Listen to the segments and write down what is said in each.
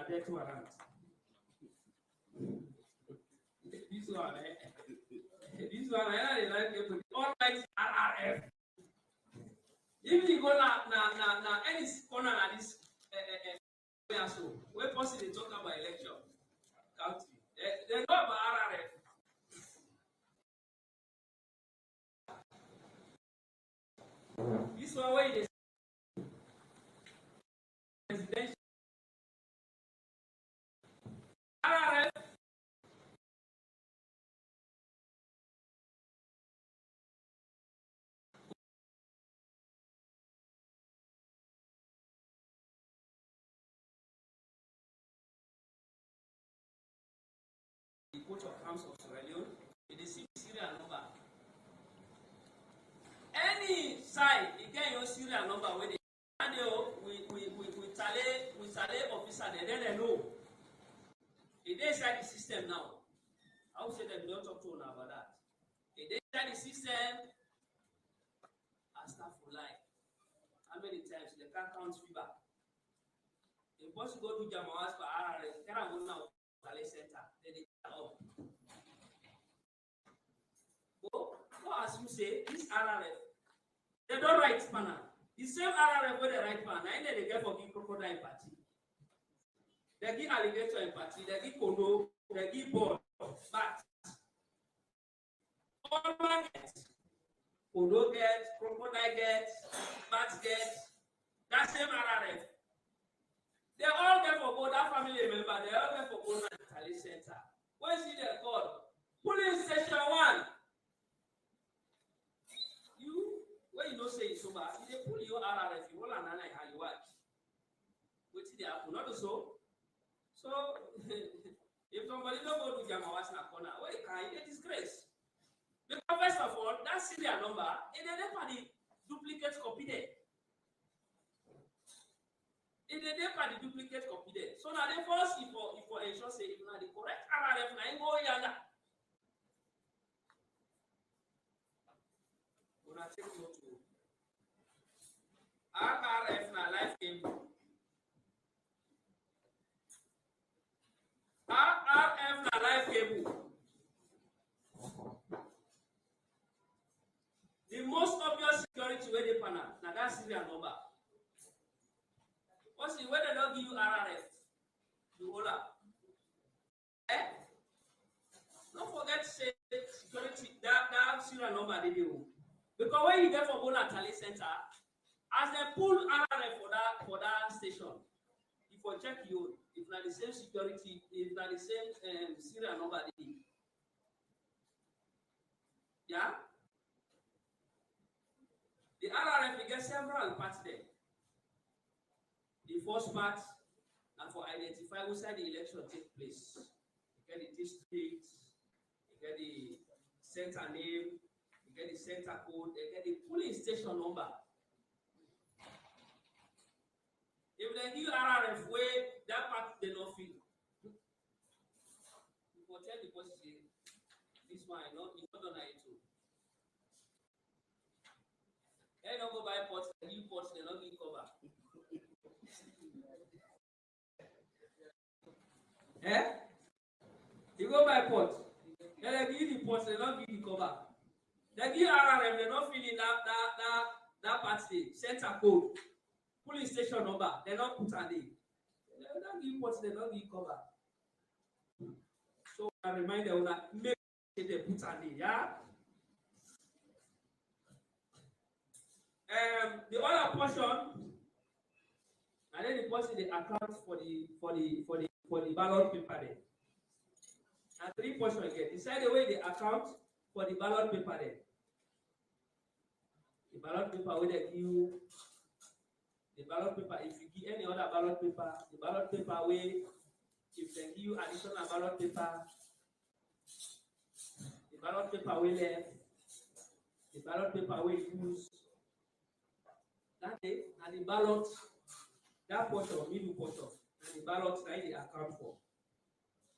death warrant. This one, this one, I like it. All right, RRF. If you go now, any corner like this, so where possible they talk about election, country. They know about RRF. This one where they presidential RRF. The coach of arms of Sierra Leone, it is serial number. Any side, you get your serial number when they we tally officer then they know. It is inside the system now. I would say that we don't talk to now about that. It is inside the system and staff for life. How many times they can't count feedback? If once you go to Jamawas for RRS, can I go now Tally Center? Then they get up. Well, as you say, this RRF, they don't write spanner. The same RRF where they write spanner, and then they get for the crocodile party. They give alligator in party, they give kono, they give ball, bat. All man gets. Kono gets, crocodile gets, bat gets. That same RRF. They all get for both that family member, they all get for both at the Tally Center. What is it they called? Police Station 1. When you don't say it so bad, they pull your RRF, you roll an eye how you watch. Which they happen, not so. So, if somebody don't go to Jamawas na corner, well, it can be a disgrace. Because first of all, that serial number, it never the duplicate copy there. It never the duplicate copy there. So now the first, if for ensure say if not the correct RRF, now you go yonder. When I take note to RRF na life game. RRF na life cable. The most obvious security where they panel, now that's serial number. What's the way they don't give you RRF? You hold up. Don't forget to say security, that serial number they do. Because when you get from Bola Tally Center, as they pull RRF for that station, if you check you, if not the same security, if not the same serial number, yeah. The RRF we get several parts there. The first part, and for identify which side the election take place. You get the district, you get the center name, you get the center code, you get the polling station number. If they give RRF way, that part they don't feel. You will tell the person this one, you not done it too. They don't go buy pots, they give pots, they don't give cover. You go buy pot, then they give you the pots, they don't give you cover. They give RRF, they don't fill in that part there, center code. Police station number, they don't put a name. They don't give pots, they don't give cover. So I remind them that make sure they put a name, yeah? The other portion, and then the portion they account for the ballot paper there. And three portions again. Decide the way they account for the ballot paper there. The ballot paper where they give the ballot paper, if you give any other ballot paper, the ballot paper where if they give you additional ballot paper, the ballot paper will left, the ballot paper will use. That day, and the ballot, that portion, middle portion, and the ballot that they account for.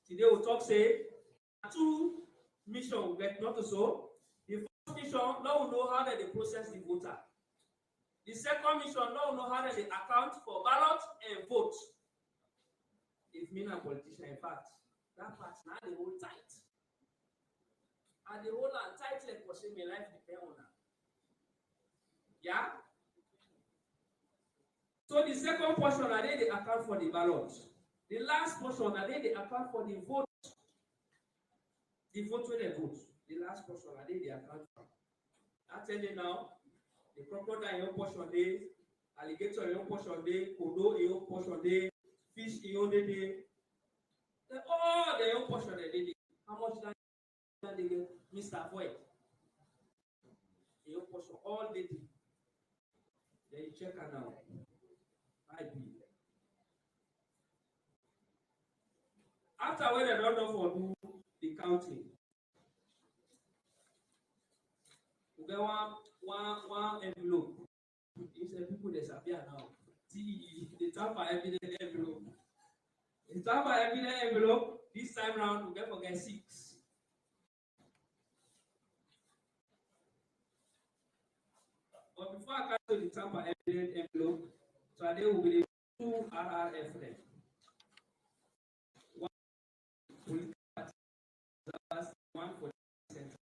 Today we'll talk say two missions get not so. The first mission, now we know how they process the voter. The second mission, now we know how they account for ballot and vote. The if me a politician, in fact, that part now they hold tight. And they hold on tight like for say my life depend on that. Yeah? So the second portion are they account for the ballot. The last portion are they account for the vote. The vote where they vote. The last portion are they account for. I tell you now, the crocodile in your portion day, alligator in your portion day, kodo in your portion day, fish in your day. All the your portion day. How much that they get? Mr. Void. In your portion all day. Then you check it now. IP. After when they don't know for do the counting, we get one envelope. These people disappear now. The tamper evidence envelope. The tamper evidence envelope. This time round we get 6. But before I come to the tamper evidence envelope, so there will be 2 RRF there. One political party, one for the center.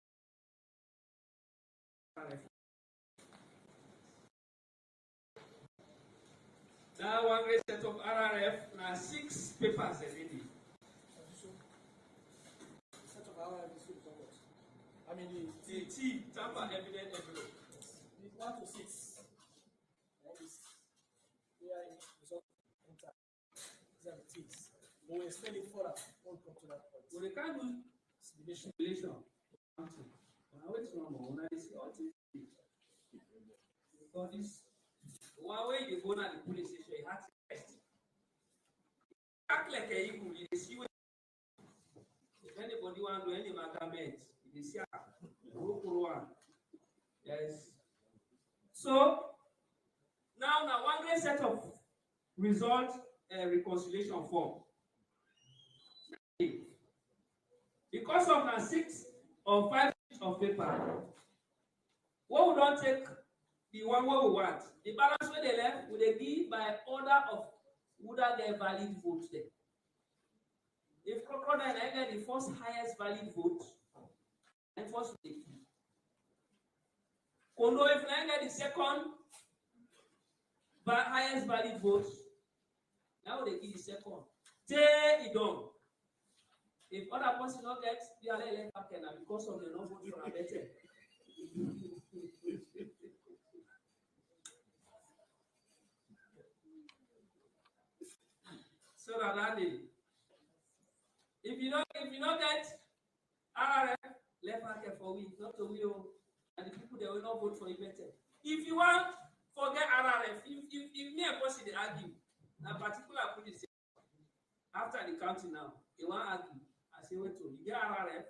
Now one great set of RRF, now 6 papers already. Set of RRF is what? I mean the T tamper evidence envelope. The 1 to 6. They are in result enter. These are the T's. We'll explain it further when we come to that point. Well, they can't do simulation. When I wait normal, when I see all this, because this one way you go to the police station, you have to test. Act like a eagle, you see when if anybody want to do any measurement, you see one. Yes. So now one great set of result reconciliation form. Because of the 6 or 5 sheets of paper, what we don't take the one where we want. The balance where they left, will they give by order of would get valid vote there. If crocodile get the first highest valid vote, and first the key. Kondo if I get the second highest valid vote, now they give the second. Take it down. If other person not get, they are left back because of the non vote for a better. So that if you don't get RRF, left back for we, not to we, and the people that will not vote for you better. If you want forget RRF, if me and Bossy they argue, a particular police after the counting now, they want argue. I say, wait till you get RRF,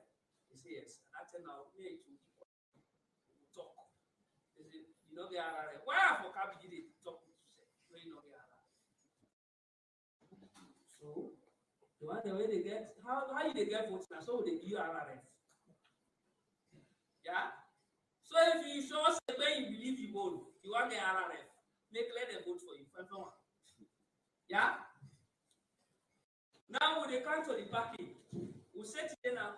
they say yes. And after now, me to talk. They say, you know get RRF. Why have for Kabi they talk to say, when you know get RRF? So the one the way they get how they get votes now, so they give RRF. Yeah? So if you show us the way you believe you vote, you want the RRF, let them vote for you. Yeah? Now when they come to the parking, we set it now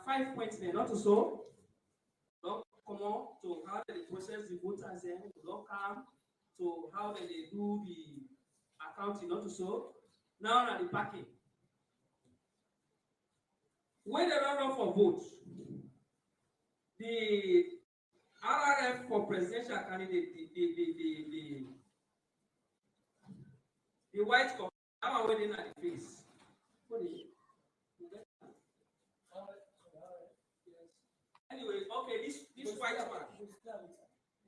5 points there, not so. Not come on to how they process the voters then, not come to how they do the accounting, not so. Now at the parking. When they don't run for votes, the RRF for presidential candidate, the white cup, that one waiting at the face. What is it? Anyway, okay, this white one.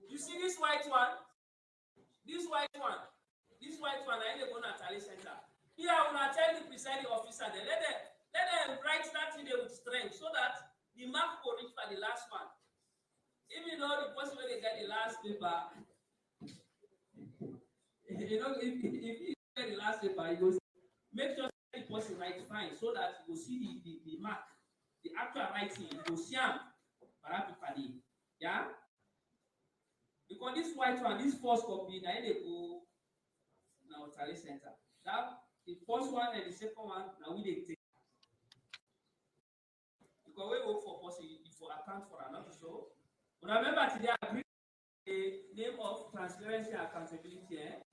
You see this white one? This white one, I ain't going to Tally Center. Here, I will tell the presiding officer, let them write that thing with strength so that the mark will reach for the last one. Even though the person when they get the last paper, you know, if you get the last paper, you go make sure the person writes fine so that you will see the mark, the actual writing, you will see them. Yeah? Because this white one, this first copy, now they go now Tally Center. That The first one and the second one, now we take. Because we work for policy, for account for another so. But remember today I agree the name of transparency and accountability.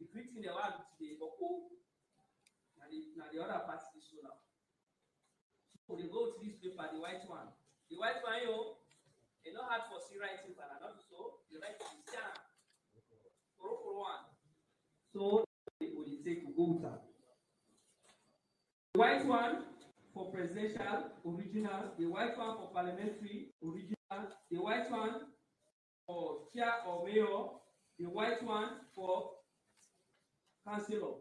The greeting the one today, but who? Now the other part is so now. So they go to this paper, the white one. The white one, it's not hard for C writing, but another so the right is scan. For one. So it will take to go with that. The white one for presidential, original. The white one for parliamentary, original. The white one for chair or mayor. The white one for councillor.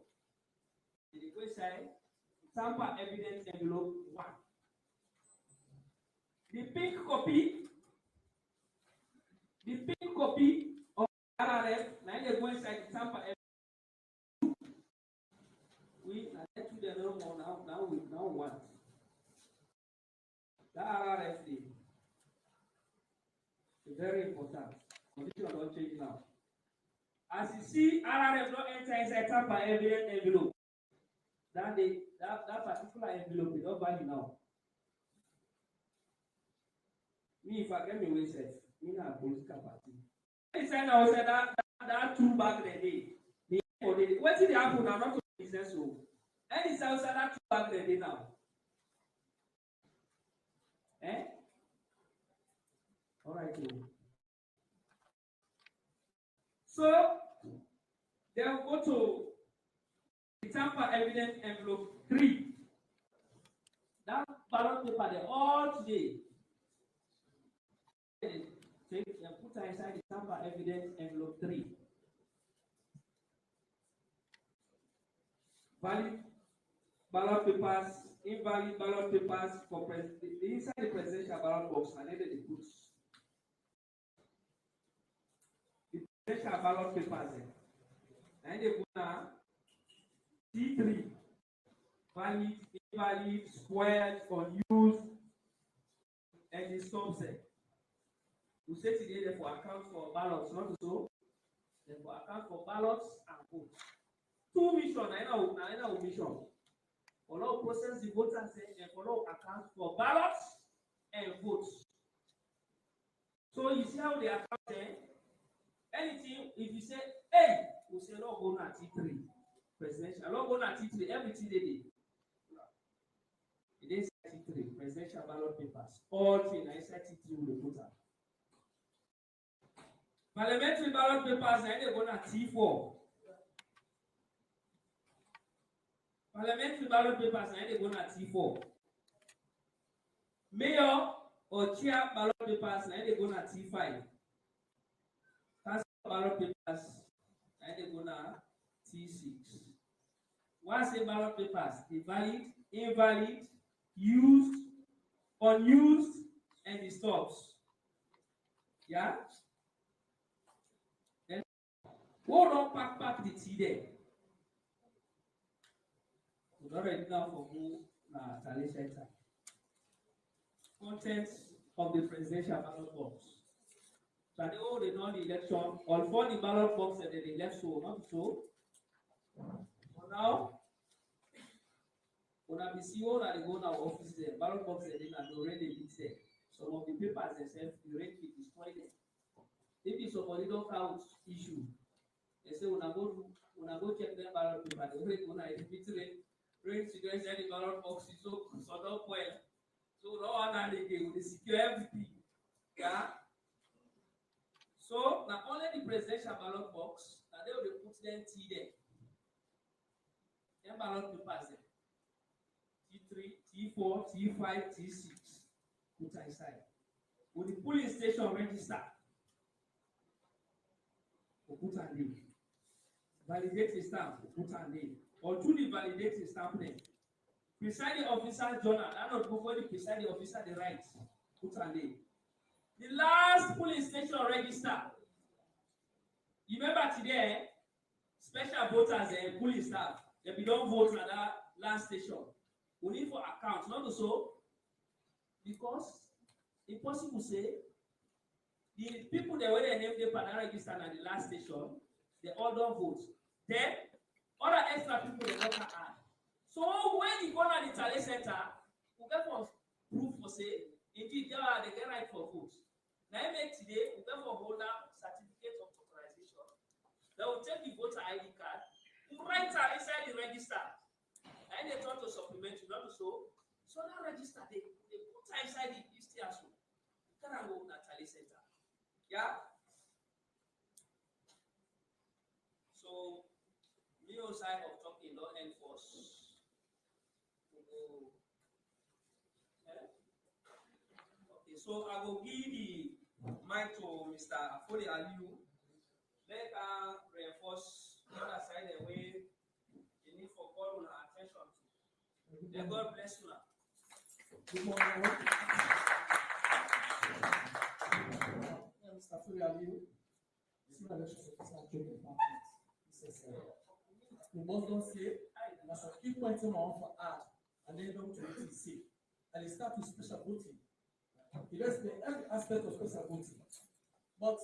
The website, sample evidence envelope 1. The pink copy of RRF, now they go inside the sample evidence. We let to the normal now we now want. The RRF is very important. Condition don't change now. As you see, RRF don't enter inside sample evidence envelope. That particular envelope is not valid now. Me, if I get me way safe, me not a political party. Inside now said that 2 back the day. What did happen now? Not to business so. And it's outside that 2 back the day now. All right. So they'll go to the tamper evidence envelope 3. That ballot paper there all today. Take and put her inside the tamper evidence envelope 3. Valid ballot papers, invalid ballot papers for inside the presidential ballot box, and then they put the presidential ballot papers there. And they put now C3, valid, invalid, squared, unused, and the subset. We say today they for account for ballots, not so. They for account for ballots and votes. 2 missions, I know mission. Follow process the voters and follow account for ballots and votes. So you see how they account there? Anything, if you say A, we say log on at T3. Presidential, log on at T3, everything they did. It is T3, presidential ballot papers. All things I said T3 with the voter. Parliamentary ballot papers, I they go at T4. Parliamentary ballot papers, I they go at T4. Mayor or chair ballot papers, I they go at T5. Council ballot papers, I they go at T6. Once the ballot papers, the valid, invalid, used, unused, and the stops. Yeah? Then hold on, pack the tea there. We're already now for who Tally Center. Contents of the presidential ballot box. So they know the election, all for the ballot box and then they left so, not so. For now, when I see all that they go to our office there, ballot box and then already been there. Some of the papers themselves, you already destroy them. If it's somebody don't count issue, they say when I go check their ballot paper, they already when I repeat it, rain cigarettes and the ballot box is so don't well. So no one again, they secure everything. Yeah. So now only the presidential ballot box, now they will put them T there. Then ballot papers there. T3, T4, T5, T6. Put inside. With the polling station register. Put and name. Validate the stamp. Put and name. Or to the validate the stamp name. Presiding officer journal. I don't go for the presiding officer the right. Put and name. The last polling station register. You remember today, special voters and polling staff, they don't vote at that last station. We need for accounts, not so. Because it's possible to say the people that were named the panel register at the last station, they all don't vote. Then other extra people they don't add. So when you go to the talent center, we get for proof for say, indeed, they get right for vote. Now make today, we get for holder certificate of authorization. They will take the voter ID card, write it inside the register. And they turn to supplement you, not to show. So that register, they put it inside the ECSL. You can't go to the talent center. Yeah? So, me side of talking don't enforce. Okay, so I will give the mic to Mr. Afode Aliu. Let reinforce the other side the way you need for call on attention to. May God bless you now. Good morning. Mr. Afode Aliu, Senior Elections Officer at Trade Department, ECSL. We must not say that's a key point on for add and then don't to what see. And it starts with special voting. It does the every aspect of special voting. But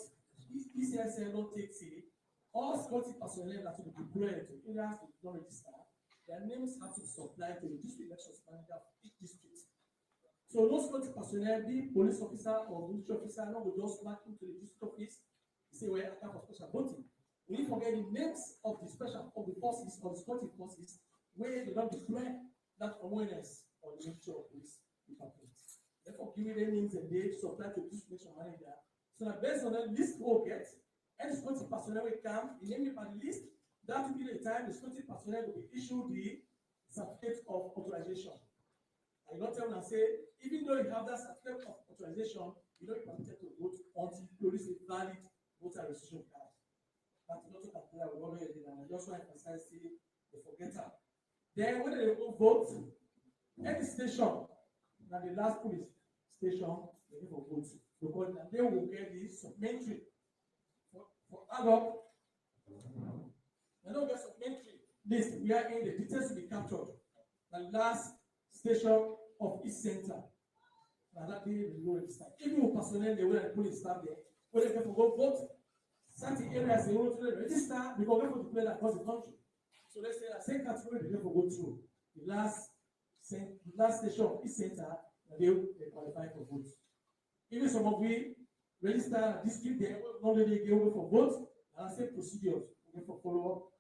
ECSL don't take say all security personnel that will be deployed to areas that don't register, their names have to be supplied to the district elections manager of each district. So those security personnel, be police officer or military officer, no will just back into the district office, say where account for special voting. We need to forget the names of the special of the forces or the security forces where they don't deploy that awareness on the military or police department. Therefore, give me their names and dates supplied to the district election manager. So that based on that list we'll get, any security personnel will come, the name on the list, that will be the time the security personnel will be issued the certificate of authorization. I don't tell them and say, even though you have that certificate of authorization, you don't be permitted to vote until you produce a valid voter registration card. That's not to compare with what they did, and I just want to emphasize the forgetter. Then when they go vote, any station, now the last police station, they go for vote. Because they will get the supplementary for adult. They don't get supplementary list. We are in the details to be captured. The last station of each center. And that day they will register. Even with personnel, they will police staff there. When they go for vote, certain areas they want to register because they want to play across the country. So let's say the same category they go through. The last station of each center, they qualify for vote. Even some of we register district, they not really go for vote, and same procedures we for follow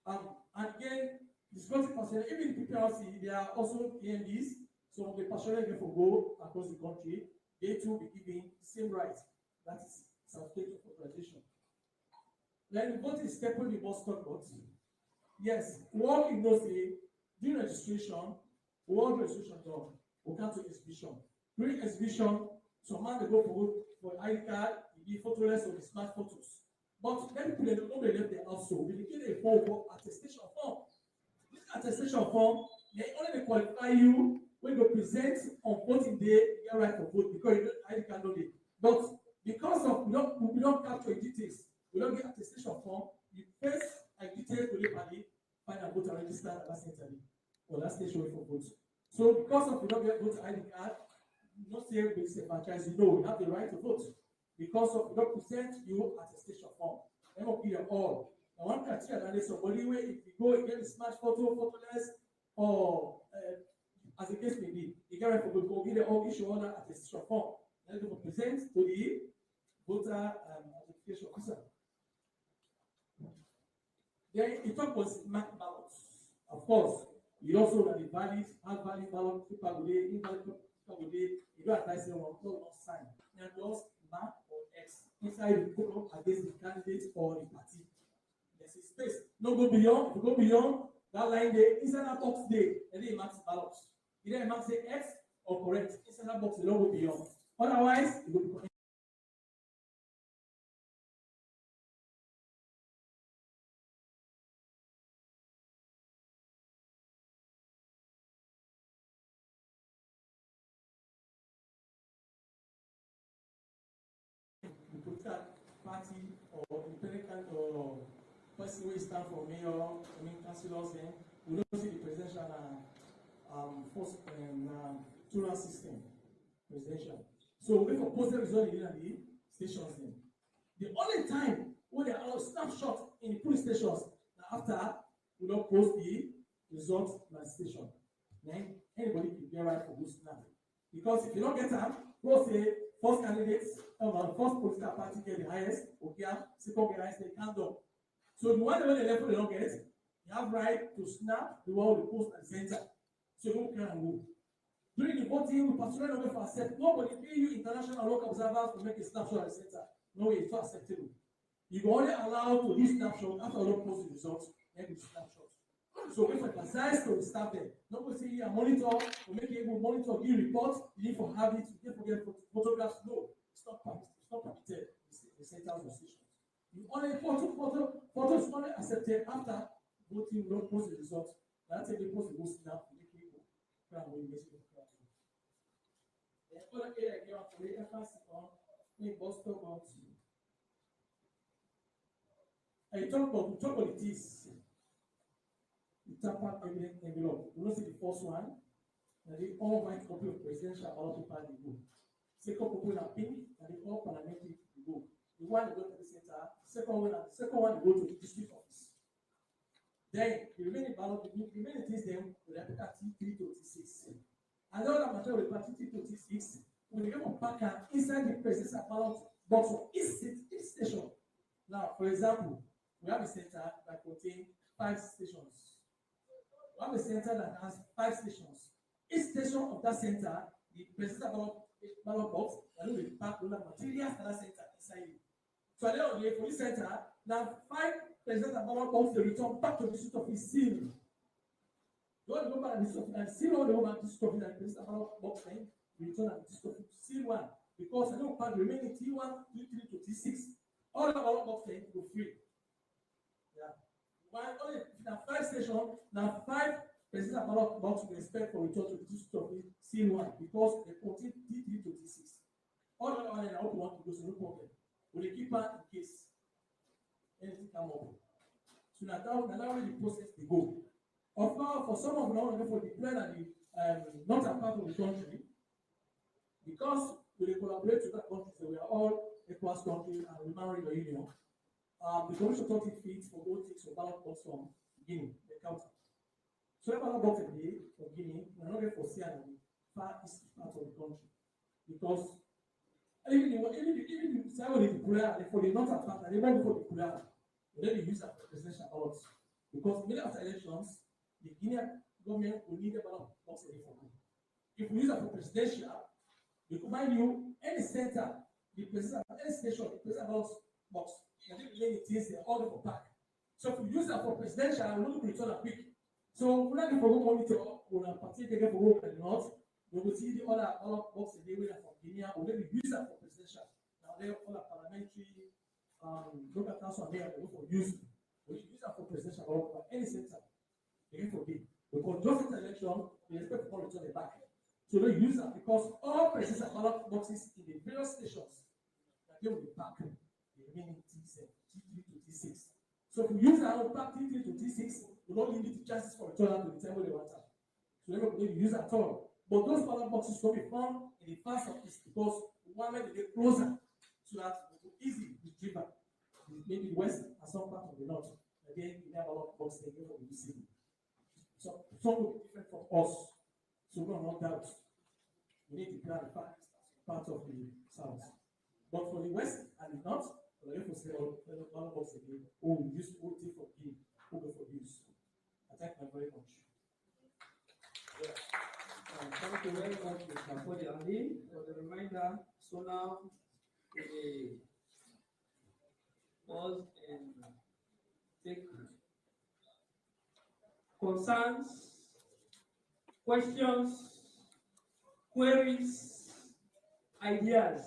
up. And again, the security personnel, even the PPRC, they are also AMDs. Some of the personnel get for go across the country, they too be given the same rights. That is certificate of authorization. Then the vote is separate the bus stop vote. Yes, what in those days, during registration, what registration done, we come to exhibition. During exhibition, some man they go for ID card, the photoless or the smart photos. But many people they don't left their house, so we get a form for attestation form. This attestation form, they only qualify you when you present on voting day, you get right for vote because you don't ID card no day. But because of we don't capture details, we don't get attestation form, you first details to the party, find a voter register at that center or that station for vote. So because of we don't get voter ID card, not say we say franchise, you know, you have the right to vote. Because of we don't present you attestation form. Then we'll give all. Now one criteria that is somebody where if you go and get a smart photoless, or as the case may be, you get right for vote, go give all issue all that attestation form. Then they will present to the voter identification officer. Then it talk was marked ballots. Of course, you also know that the valid ballot, people will be invalid people will be, you don't advise them on not sign. And just mark or X inside the column against the candidate or the party. There's a space. No go beyond. If you go beyond that line there, inside that box there, and then it marks ballots. Either it marks say X or correct. Inside that box, they don't go beyond. Otherwise, it will be correct. The political party or independent or person who stand for mayor, councillors, then we don't see the presidential force tunnel system presidential. So we propose the result in the stations then. The only time when there are snapshots in the police stations, after we don't post the result in the station, then anybody can get right for this now. Because if you don't get them, go say first candidates, first political party get the highest, okay, second get the highest, they can't do. So the one the level they don't get, you have right to snap the one with the post at the center. So you don't care and go. During the voting, we particularly don't for accept. Nobody, EU international and local observers will make a snapshot at the center. No way, it's not acceptable. You can only allow to do snapshot after you post the results, then do snapshot. So we emphasize to the staff there. Nobody say here monitor, we make you able to monitor, give reports, you need to have it, you need to get photographs. No, it's not permitted in the centers or stations. You only photos only accepted after voting, we don't post the results. That's if they post the vote now, we make people cry away, basically. The other area here for the emphasis on make Boston about I talk about this. The tamper evidence envelope. We don't see the first one. And the all white copy of presidential ballot paper they go. Second copy in pink, and the all parliamentary they go. The one they go to the center, second one they go to the district office. Then the remaining ballot, the remaining things then will replicate T3 to T6. And the other material will replicate T3 to T6. When you get a packer inside the presidential ballot box for each station. Now, for example, we have a center that contains 5 stations. We have a center that has 5 stations. Each station of that center, the presidential ballot box, will be packed with materials at that center inside it. So at the end of the day, for this center, now 5 presidential ballot box they return back to the district office sealed. You want to go back to the district office and seal all the whole back to the district office and the presidential ballot box then return at the district office seal one. Because I don't pack the remaining T1, T3 to T6. All the ballot box then go free. Yeah. While only now 5 stations, now 5 presidential ballot box we expect for return to the district office seal one because they contain T3 to T6. All the other I hope you want to go, so no problem. But they keep her in case anything come up. So now the process they go. Of course, for some of them, for the plan and the not a part of the country, because we collaborate with that country, so we are all ECOWAS countries and we marry the union. The commission 30 feet for all things for ballot box from Guinea, the counter. So the ballot box today for Guinea, we're not going for Sierra Leone, far east part of the country. Because even the Sierra Leone, for the northern part, and even for the Kula, they don't use that for presidential ballots. Because many after elections, the Guinean government will need a ballot box for them. If we use that for presidential, we combine you any center, the president, any station, the president ballot box, and then many things they all for pack. So if we use that for presidential, we want to return a quick. So we're not going to monitor, we're not particularly for work and not. We will see the other ballot box they will from Guinea, we'll maybe use that for presidential. Now they all are parliamentary, local council, and they are for use. We use that for presidential ballot for any center. They forbid. Because those election, they expect to return it back. So they use that because all presidential ballot boxes in the various stations that they will be packed, the remaining T3 to T6. So if we use our pack T3 to T6, we don't limit the chances for return to the time where they want to. So they don't use at all. But those ballot boxes will be found in the far southeast because one way they get closer so that it will easy retrieval. Maybe the west and some part of the north. Again, we have a ballot box they go for the city. So some will be different from us. So we don't know that. We need to clarify part of the south. But for the west and the north, we're going to say all ballot box again. Oh, we use OT for game, who go for use. I thank you very much. Yeah. Thank you very much, Mr. Fodiali, for the reminder. So now we pause and take concerns, questions, queries, ideas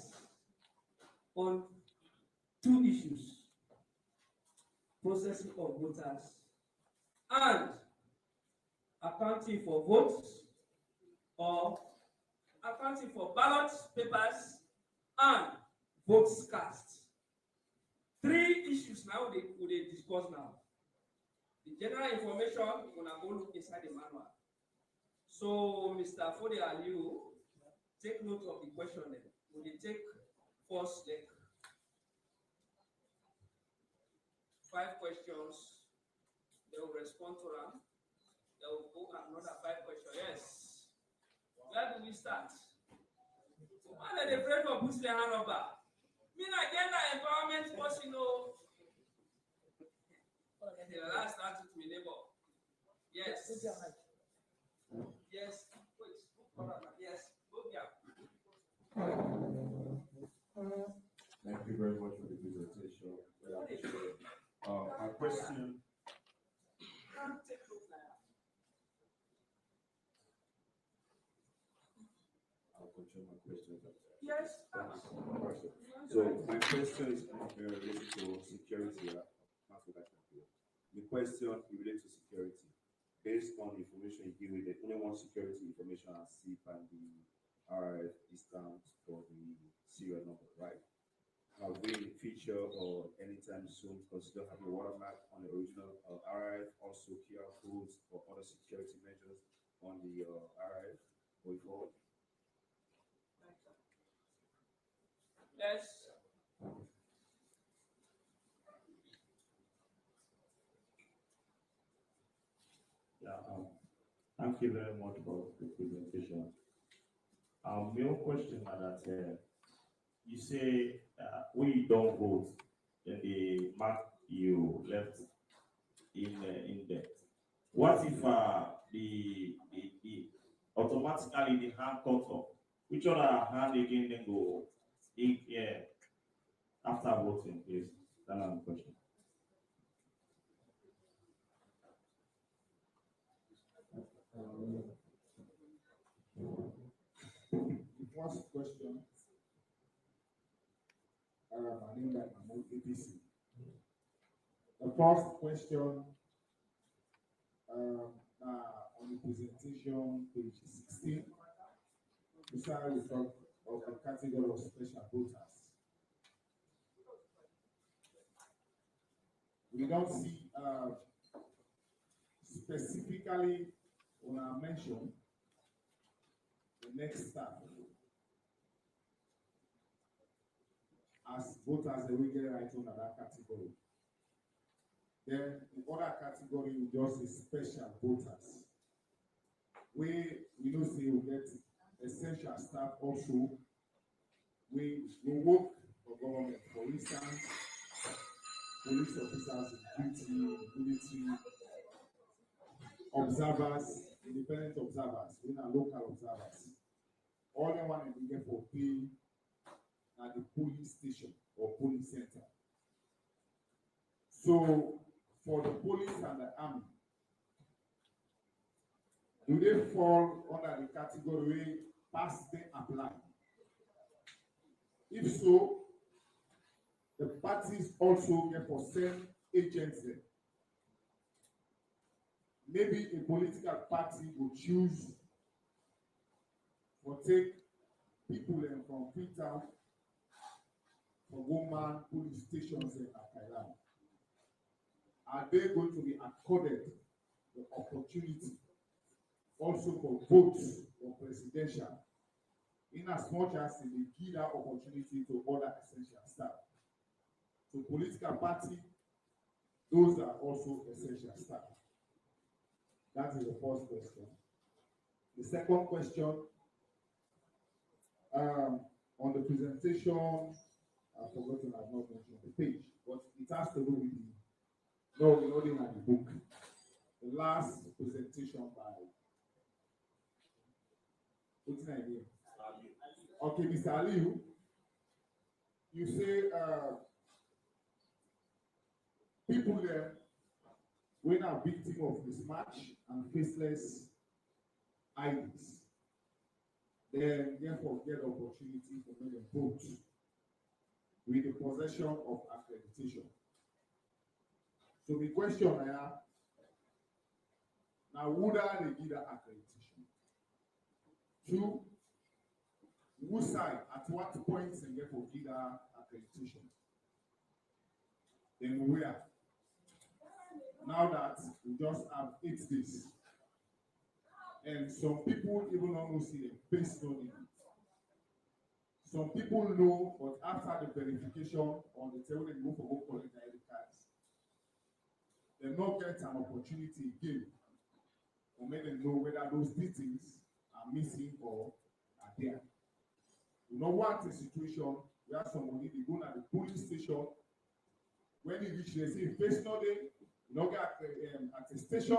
on 2 issues: processing of voters and accounting for votes, or accounting for ballot papers and votes cast. 3 issues now we discuss now. The general information, we're going to go look inside the manual. So, Mr. Fodiali, take note of the question then. Will you take first like 5 questions They will respond to them. They will go another 5 questions. Yes. Where do we start? Why are they afraid of pushing their hand over? Me na gender empowerment person, you know. Let's start with my neighbor. Yes. Yes. Wait. Yes. Go here. Thank you very much for the presentation. My question. I'll control my questions. Yes. So my question is related to security. The question relates to security. Based on the information you give, there's only one security information as SIP and the RF is stands for the serial number, right? Will we in the future or anytime soon consider having a watermark on the original RF, also QR codes or other security measures on the RF going forward? Yes. Yeah, thank you very much for the presentation. Your question is that you say when you don't vote, then the mark you left in there. What if the automatically the hand cuts off? Which other hand again then go in after voting, please? That's the question. The first question, my name is Mahmoud ABC. The first question on the presentation, page 16, we start with talk of the category of special voters. We don't see specifically when I mention the next step as voters they will get right under that category. Then the other category we just say special voters. We know say we get essential staff also. We work for government, for instance, police officers in duty, military, observers, independent observers, we are local observers. All the one we get for pay at the police station or police center. So for the police and the army, do they fall under the category pass they apply? If so, the parties also get for same agents there. Maybe a political party will choose or take people from Freetown for woman police stations in Akailan. Are they going to be accorded the opportunity also for votes or presidential, in as much as they give that opportunity to other essential staff? So political party, those are also essential staff. That is the first question. The second question, on the presentation, I've forgotten, I've not mentioned the page, but it has to do with the, no, we already had the book. The last presentation by, what's the name? Okay, Mr. Aliu, you say people there when are victim of mismatch and faceless IDs, then therefore get opportunity for them to vote with the possession of accreditation. So the question I have, now would they give that accreditation? Two, who side at what point they get for give that accreditation? Then where? Now that we just have 8 days, and some people even don't see the face no in it. Some people know, but after the verification on the table, they go for go collect the ID cards. they not get an opportunity again to make them know whether those details are missing or are there. You don't want a situation where somebody they go to the police station, when you reach there, say face no day, you don't get at the station,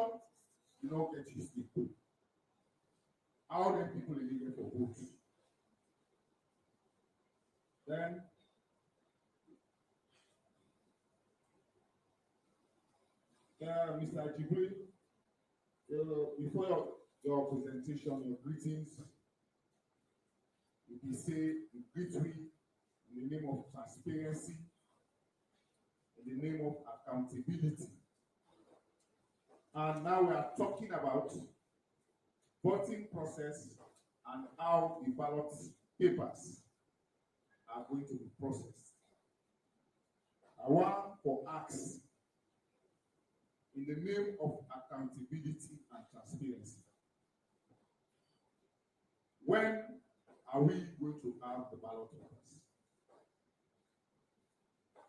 you don't get his people. How then people are living for votes? Then Mr. Jibril, before your presentation, your greetings, you say you greet me in the name of transparency, in the name of accountability. And now we are talking about voting process and how the ballot papers are going to be processed. I want to ask, in the name of accountability and transparency, when are we going to have the ballot papers?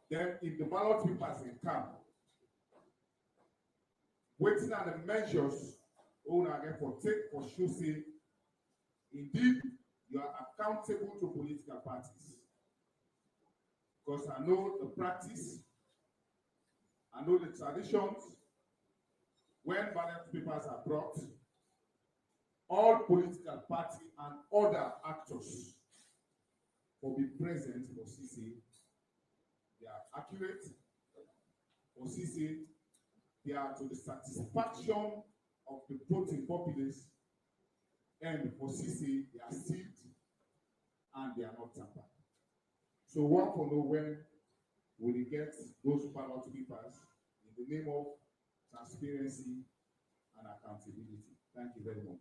Then, if the ballot papers will come, waiting on the measures for take for sure say, indeed, you are accountable to political parties. Because I know the practice, I know the traditions. When ballot papers are brought, all political parties and other actors will be present for CC. They are accurate. For CC, they are to the satisfaction of the voting populace, and for CC, they are sealed and they are not tampered. So one for know when we get those ballot papers in the name of transparency and accountability. Thank you very much.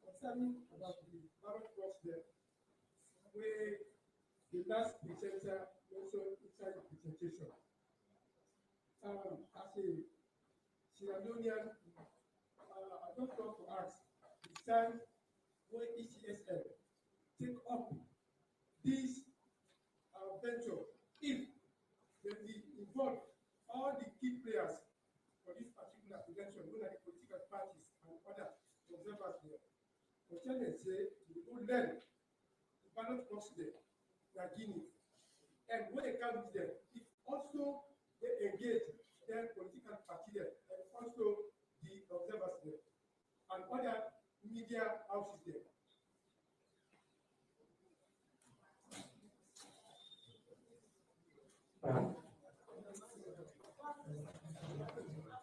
Concerning about the ballot box there, where the last presenter also inside the presentation. As a Sierra Leonean, I just want to ask, the time when ECSL take up this venture, if they involve all the key players for this particular election, whether the political parties and other observers there, the challenge say we go learn the ballot box there, their Guinea, and when they come with them, it also they engage their political party there, and also the observers there, and other media houses there.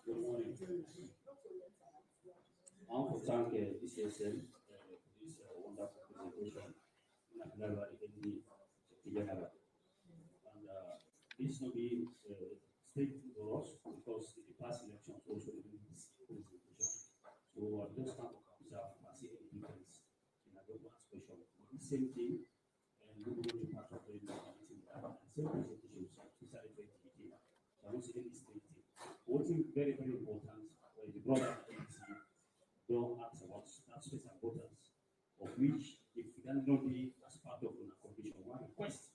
Good morning. I want to thank ECSL for this wonderful presentation. And this will be straight to us because the past elections also did this presentation. So I just want to observe if I see any difference in a government question. The same thing, and we will be part of the meeting and same presentation, especially 2018. So I don't see any straight thing. One thing very, very important, the brother don't ask about that special voters, of which if it can not be as part of an condition, one request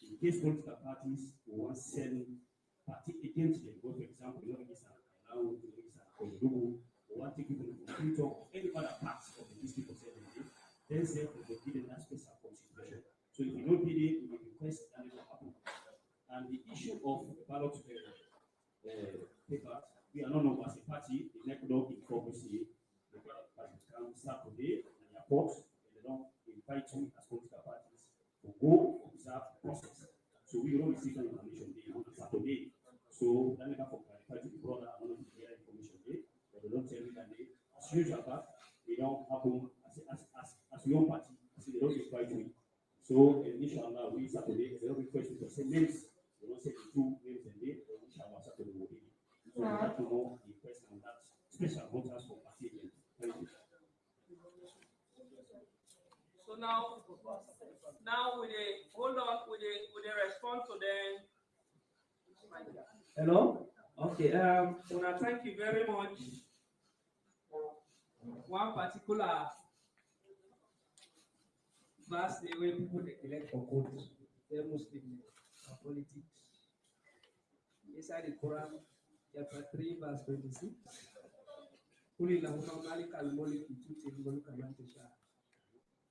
in case political parties want to send party against them, for example, you know, it's want to give them a computer or any other parts of the district of Seventy, then say for the given that special consideration. So if you don't get it, you request that it will happen. And the issue of ballot papers, we are not known as a party, the next law in Congress. The party can start today and your courts, and they don't invite you as political parties to go observe the process. So we don't receive any information day on Saturday. So let me have to clarify to the brother, I want to hear information day, but they don't tell me that they, as usual, they don't happen as your party, so they don't invite you. So inshallah, we Saturday, they don't request you to say names, they don't say the two names and day, but inshallah, Saturday will be. So we have to know the question on that special voters for party again. Thank you. So now with the hold on with the respond to them. Hello? Okay, Una, thank you very much. One particular verse the way people elect for court, they're Muslim or politics. Inside the Quran, chapter 3, verse 26. Kuli lahuma malika al-mulki tuti al-mulka man tasha.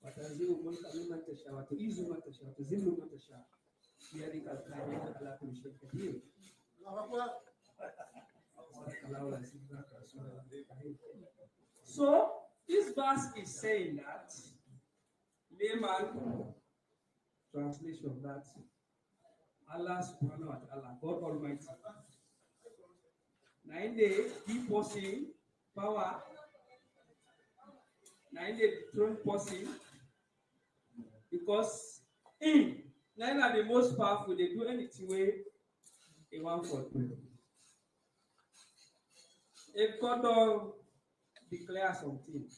Wa tanzi'u mulka mimman tasha wa tu'izzu man tasha wa tuzillu man tasha. Biyadika al-khayru innaka ala kulli shay'in qadir. So this verse is saying that layman translation that Allah subhanahu wa ta'ala, God Almighty, now in the deep person power, now in the throne person, because in nine are the most powerful, they do anything way they want for them. If God don't declare something,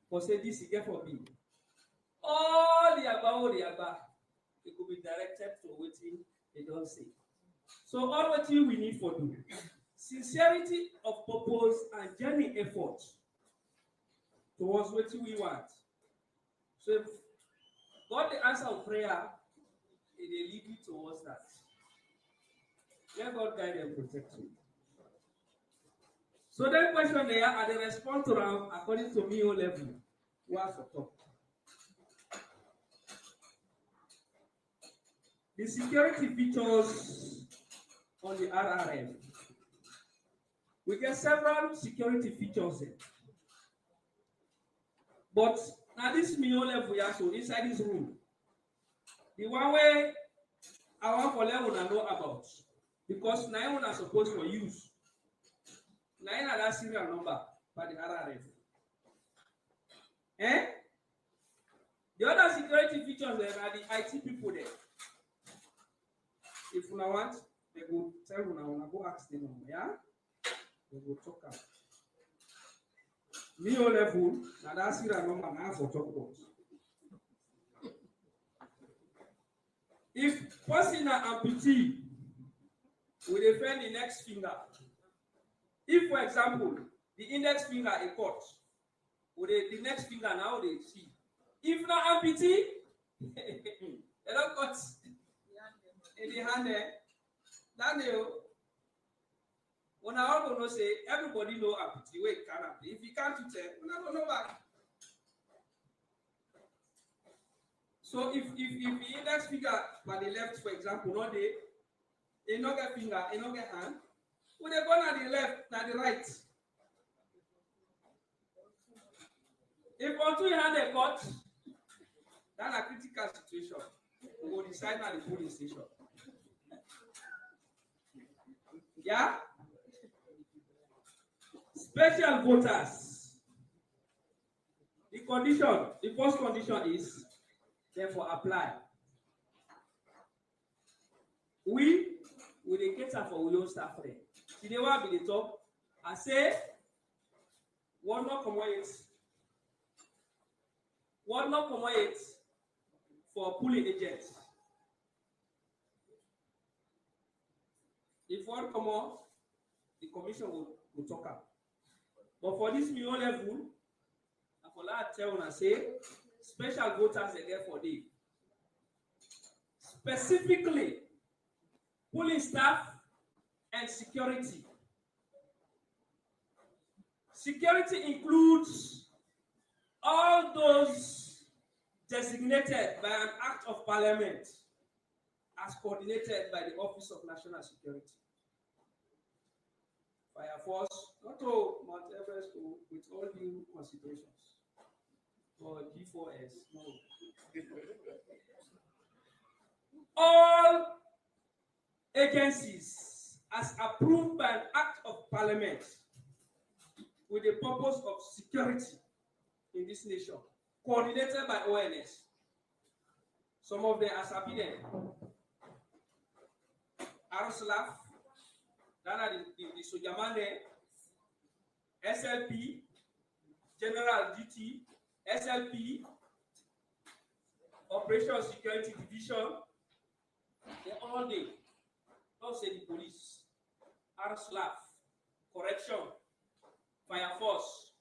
for say this is for me. All the above, it could be directed to waiting they don't say. So all what we need for do, sincerity of purpose and genuine effort towards what we want. So if God the answer of prayer, it will lead you towards that. Let God guide and protect you. So that question there are the response around according to me level. What's the top? The security features on the RRF. We get several security features there. But now this Mio level we are so inside this room. The one way I want for level to know about. Because now one are supposed to use. 9 are that serial number by the RRF. The other security features there are the IT people there. If you want, they go tell you now, go ask them, yeah? They go talk out. Me O level, now that serial number now for talk about. If person an amputee, we defend the next finger. If, for example, the index finger is cut, with the next finger now they see. If not amputee, they don't cut in the hand there. That they when I all gonna say everybody know amputee, wait, can amputee. If you can't tell, we don't know back. So if the index finger by the left, for example, not they not get finger, they not get hand. When they go on the left, na the right. If onto your hand they cut, that's a critical situation. We will decide at the polling station. Yeah? Special voters. The first condition is therefore apply. We will cater for your staff there. Today will be the top. I say, one not commit for pooling agents. If one come out, the commission will talk up. But for this new level, I for that tell and say, special voters they get for day. Specifically, pooling staff and security. Security includes all those designated by an act of parliament as coordinated by the Office of National Security. Fire Force, not to Mount Everest with all due considerations. Or G4S, no. All agencies as approved by an act of parliament with the purpose of security in this nation, coordinated by ONS. Some of them are Sabine, Aroslav, Dana the Sojamane, SLP, General DT, SLP, Operation Security Division, they all day. Don't say the police, RSLAF, correction, fire force.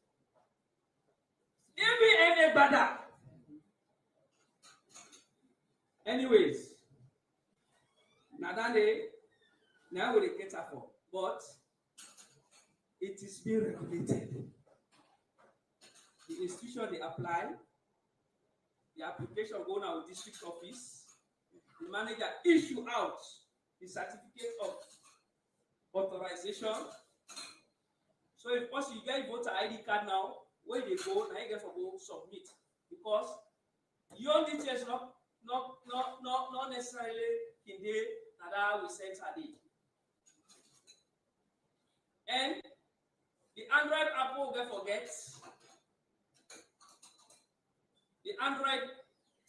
Even any bada. Anyways, now we cater for, but it is being regulated. The institution they apply, the application go now with district office, the manager issue out the certificate of authorization. So if once you get voter ID card now, where they go, now you get for go submit, because your details not necessarily in the that we send a day. And the Android app will get forget. The Android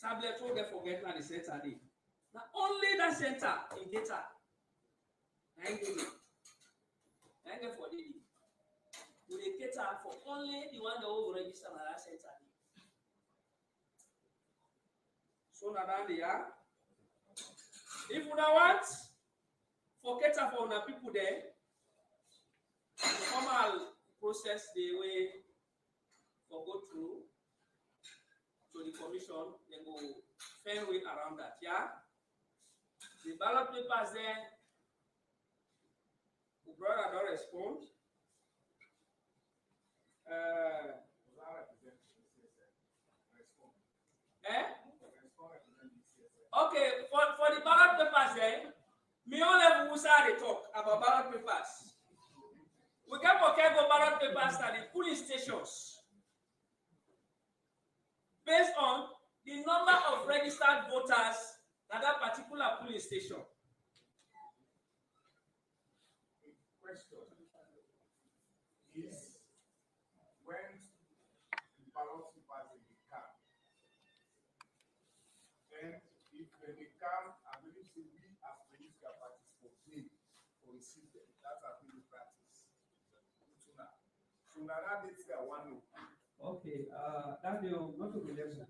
tablet will get forget when the center day. Now only that center in data. I ain't get for the we cater for only the one that will register on that center. So now they are. If you don't want for cater for the people there, the formal process the way for go through to the commission, then go fair way around that. Yeah. The ballot papers there, the brother don't respond. Okay, for the ballot papers there, me only have to talk about ballot papers. We can forget about ballot papers at the polling stations based on the number of registered voters at that particular polling station. Question is when the ballot papers in the camp, and if they come, I believe we as political parties for pay for receive them. That's our daily practice. So now that makes that one. Okay, that will not to be level.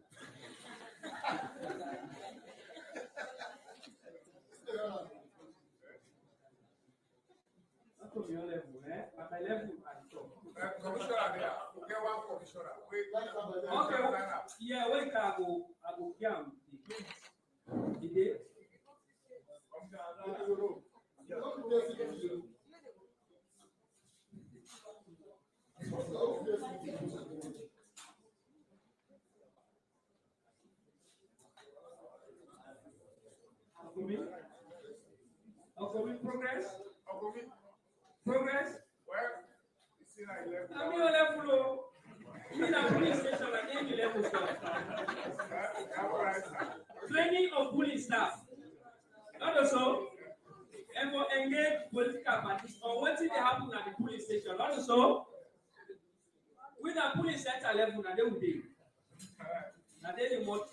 Not to be your level, eh? But my level at the top. Commissioner there, get one commissioner. Okay, yeah, wait, I go jam the day. Progress. Progress. Well, you see that 11. I'm your level. In a police station, I gave you level stuff. Training of police staff. Not also. And for engage political parties or what did they happen at the police station. Not also. With a police center level, now they will be. Now they remote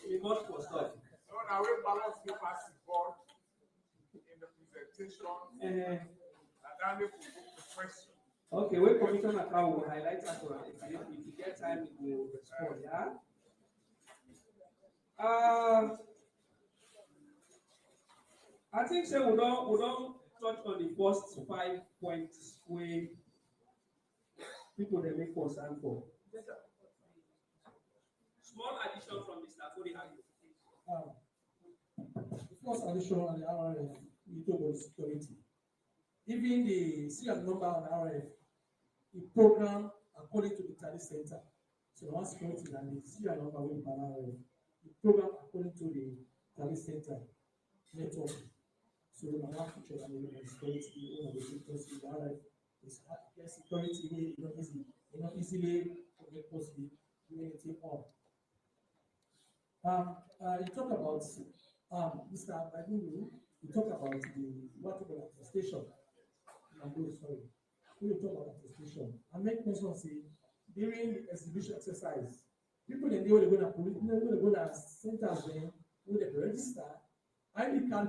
for stuff. So now we balance the pass board in the presentation. And then we put the question. Okay, wait, Commissioner Kau will highlight that one. If you get time, you will respond. Yeah. I think so. We don't touch on the first 5 points where people they make concern for. Small addition from Mr. Fodi. The first addition on the RRF, we talk about security. Even the serial number on the RRF, the program according to the tally center. So one security and the serial number will be RRF. The program according to the tally center network. So we have to check and the security one of the sectors in the RRF is security way not easily get possibly do anything on. You talk about Mr. Abadulu, you talk about the what about attestation. Sorry. We talk about attestation. I make mention say during the exhibition exercise, people in the way they're gonna centers when they register, ID card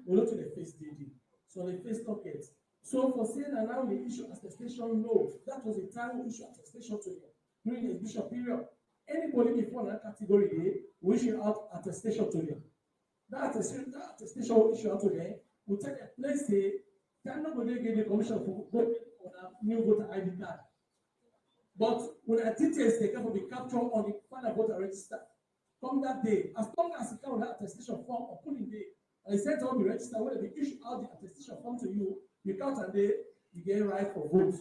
we go to the face DD. So the face token. So for saying that now we issue attestation, no, that was the time we issue attestation to them during the exhibition period. Anybody before that category day, we issue out attestation to them. That attestation we issue out to them, we tell them, let's say, they're not going to get the commission for voting on a new voter ID card. But when the details they can be captured on the final voter register, come that day, as long as you come with that attestation form or polling day, and it's sent on the register, when they issue out the attestation form to you, you count and day, you get right for vote.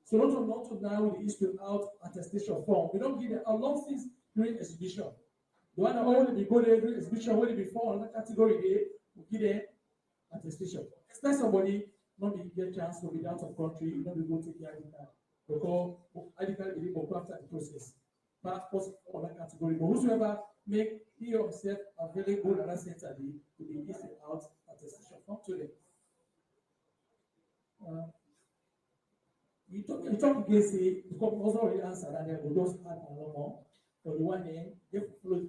So not to now they issue out attestation form. We don't give them a long since during exhibition. The one that only be go there during exhibition, when they before another category day, we give them attestation. Expect somebody not be get chance to be out of country, you know, we go take the ID card. Because ID card will go after the process. Passport for that category. But whosoever make he or himself available at that center to be issued out attestation form to them. You talk against it, because also already answered and then we'll just add a lot more. For the one end, they follow the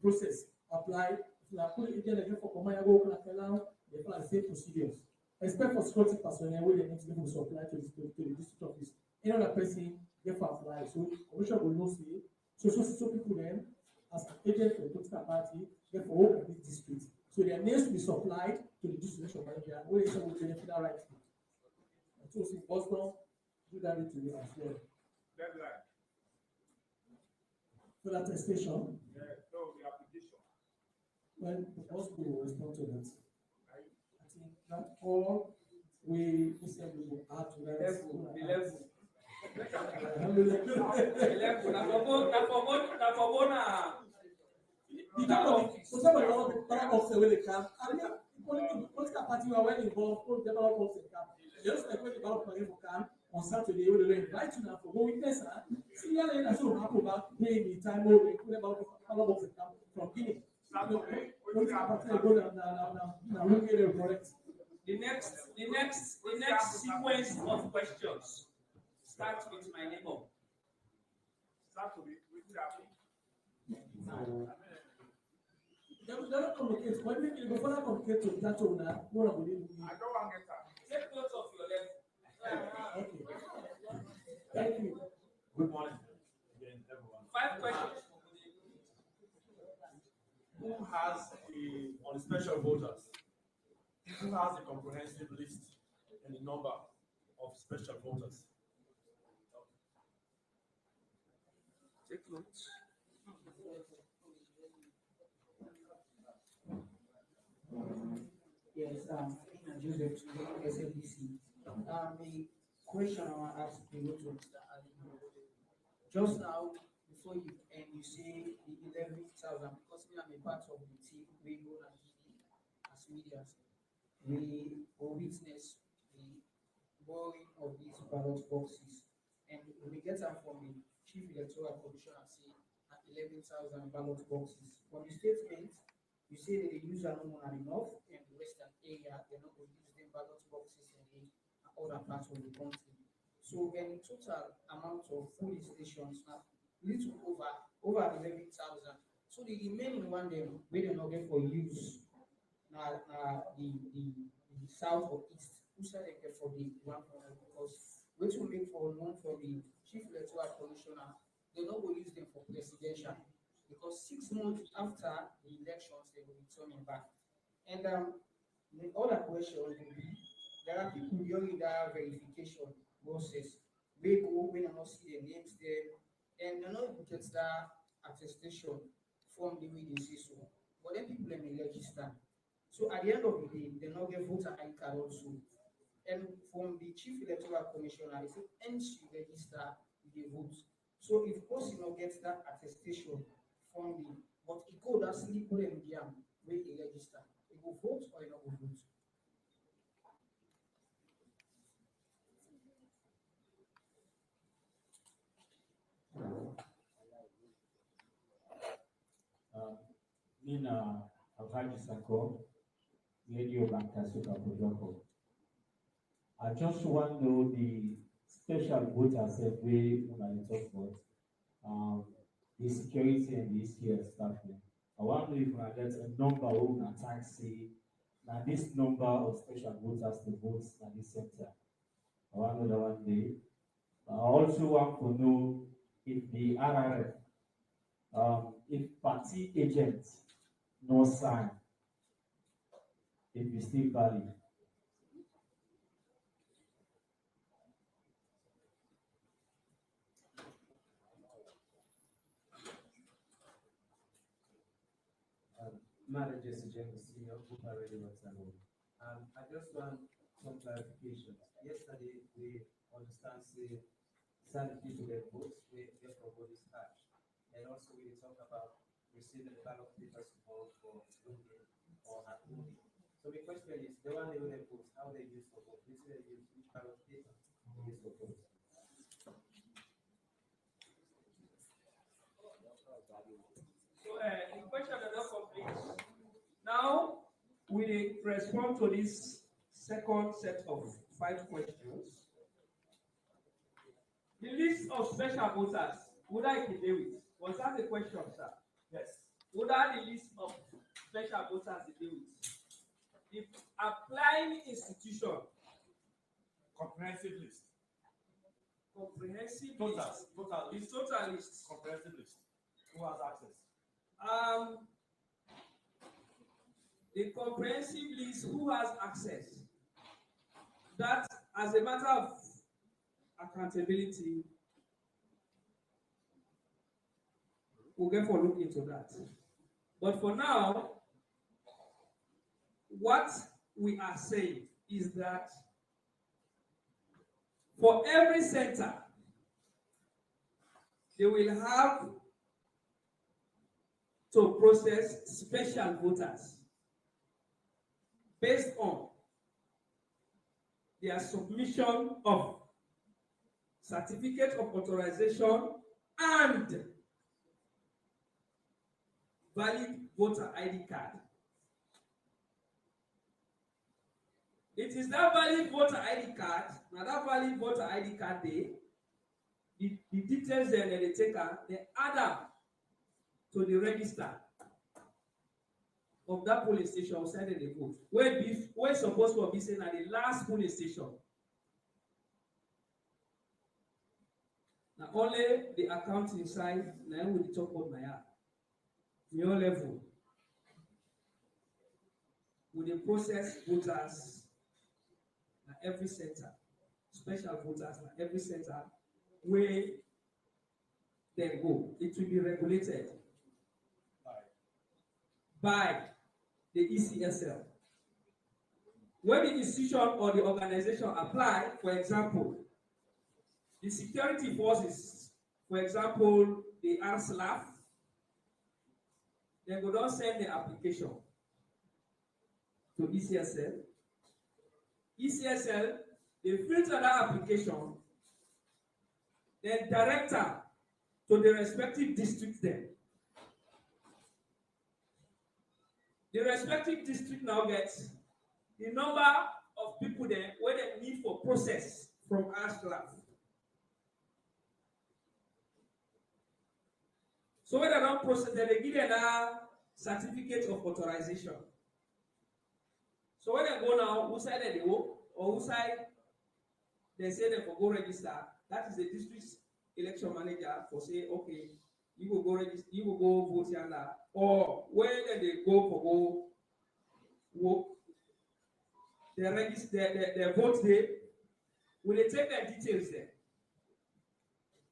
process, apply, if you are putting it again for command, they apply the same procedures. Expect for security personnel where they need to be able to apply to the district office. Any other person, get for apply. So, commission will not say, so people then, as an agent for the political party, get for all of this district. So their names will be supplied to the district manager, where they will benefit that right. And so, in Boston, do that to you as well. Deadline. For that attestation, Yeah, no, the application. well, the hospital will respond to that. I think that all we said we will add to that. The level. You can't so somebody develop the way they can. I mean, political party were well involved, all develop the camp. Just like when the develop for camp on Saturday, we will invite you now for go witness. See, yeah, I should have about paying the time over the develop the camp from Guinea. Political party go now look at it correct. The next sequence of questions starts with my neighbor. Start with the They don't communicate. When we go further communicate to that owner, no one will leave. I don't want to get that. Take note of your level. Okay. Thank you. Good morning again, everyone. 5 questions. Who has on the special voters, who has a comprehensive list and the number of special voters? Take notes. Yes, Joseph, SLBC. The question I want to ask you to Mr. Ali. Just now, before you end, you say the 11,000, because we are a part of the team, we go and as media, we witness the boring of these ballot boxes, and we get them from the Chief Electoral Commissioner, say, at 11,000 ballot boxes. From the statement, you say that the user no more enough in the western area, they're not going to use the ballot boxes in the other parts of the country. So, in total amount of polling stations, now little over 11,000. So the remaining one them we don't know get for use. Now the south or east, who said they get for the one for because which will make for known for the chief electoral commissioner, they not will use them for presidential. Because 6 months after the elections, they will be turning back. And the other question will be there are people during that verification process, they go when I not see their names there, and they not get that attestation from the way they say so. But then people may register. So at the end of the day, they not get voter ID card also. And from the chief electoral commissioner, they say, hence you register, the vote. So if person not gets that attestation from the, but he go that sleep on them where he register, he go vote or he not go vote. Nina Alhaji Sako, Radio Banka Suka Projoko. I just want to know the special voters way when I talk about the security and the ECSL staff. I wonder if I get a number of taxi, now this number of special voters to vote at this center. I want to know that one day. I also want to know if the RRF If party agent no sign, it is still valid. Manager James Senior, Group already works alone. I just want some clarification. Yesterday, we understand say some people get votes, we get for vote is cash. And also we talk about receiving ballot papers for voting or at voting. So the question is, the one they will vote, how they use for vote, which they use, which ballot paper they use for vote. So the question is not complete. Now we respond to this second set of 5 questions. The list of special voters, would I be there with? Was that the question, sir? Yes. Would that the list of special voters be there with? The applying institution. Comprehensive list. Comprehensive Total list. list. Total list. Comprehensive list. Who has access? The comprehensive list, who has access? That, as a matter of accountability, we'll get for look into that. But for now, what we are saying is that for every center, they will have to process special voters based on their submission of certificate of authorization and valid voter ID card. It is that valid voter ID card, now that valid voter ID card the details there that they take out, they add up to the register of that polling station outside of the vote. Where supposed to be saying at the last polling station. Now only the account inside, now we talk about my app. Your level. With the process voters at every center, special voters at every center, where they go. It will be regulated by the ECSL. When the institution or the organization apply, for example, the security forces, for example, the RSLAF, they go down send the application to ECSL. ECSL, they filter that application, then direct them to the respective districts there. The respective district now gets the number of people there where they need for process from RSLAF. So when they don't process, then they give them a certificate of authorization. So when they go now, who side they go, or who side they say they for go register, that is the district election manager for say, okay, you will go register, you will go vote here now, or where they go for go work, they register, they vote there, will they take their details there?